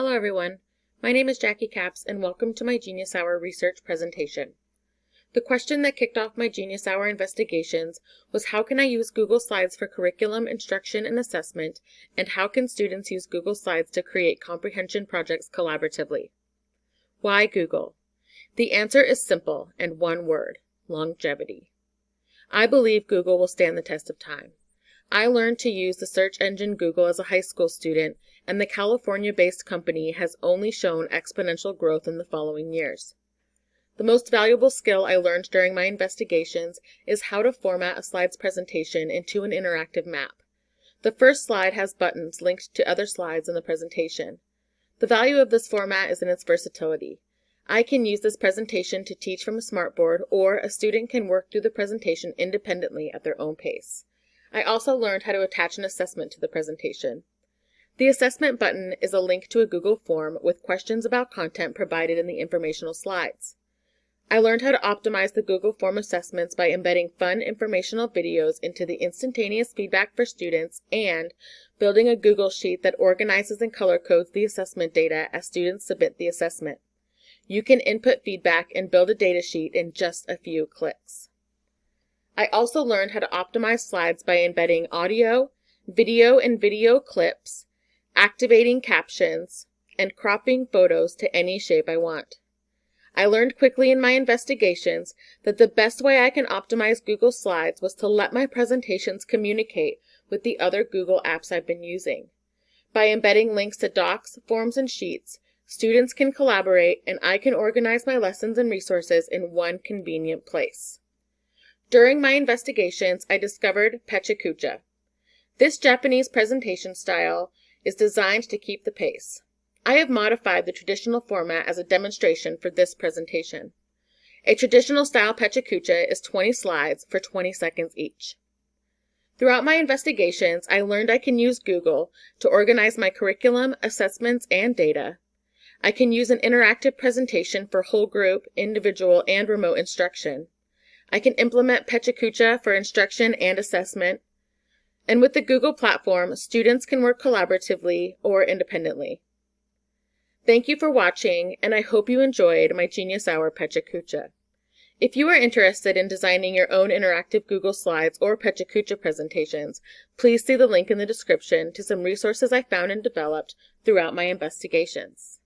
Hello everyone, my name is Jackie Capps and welcome to my Genius Hour research presentation. The question that kicked off my Genius Hour investigations was how can I use Google Slides for curriculum, instruction, and assessment, and how can students use Google Slides to create comprehension projects collaboratively? Why Google? The answer is simple and one word: longevity. I believe Google will stand the test of time. I learned to use the search engine Google as a high school student, and the California-based company has only shown exponential growth in the following years. The most valuable skill I learned during my investigations is how to format a slides presentation into an interactive map. The first slide has buttons linked to other slides in the presentation. The value of this format is in its versatility. I can use this presentation to teach from a smartboard, or a student can work through the presentation independently at their own pace. I also learned how to attach an assessment to the presentation. The assessment button is a link to a Google form with questions about content provided in the informational slides. I learned how to optimize the Google form assessments by embedding fun informational videos into the instantaneous feedback for students and building a Google Sheet that organizes and color codes the assessment data as students submit the assessment. You can input feedback and build a data sheet in just a few clicks. I also learned how to optimize slides by embedding audio, video and video clips, activating captions, and cropping photos to any shape I want. I learned quickly in my investigations that the best way I can optimize Google Slides was to let my presentations communicate with the other Google apps I've been using. By embedding links to docs, forms, and sheets, students can collaborate and I can organize my lessons and resources in one convenient place. During my investigations, I discovered Pecha. This Japanese presentation style is designed to keep the pace. I have modified the traditional format as a demonstration for this presentation. A traditional style Pecha is 20 slides for 20 seconds each. Throughout my investigations, I learned I can use Google to organize my curriculum, assessments, and data. I can use an interactive presentation for whole group, individual, and remote instruction. I can implement Pecha for instruction and assessment. And with the Google platform, students can work collaboratively or independently. Thank you for watching, and I hope you enjoyed my Genius Hour Pecha. If you are interested in designing your own interactive Google Slides or Pecha presentations, please see the link in the description to some resources I found and developed throughout my investigations.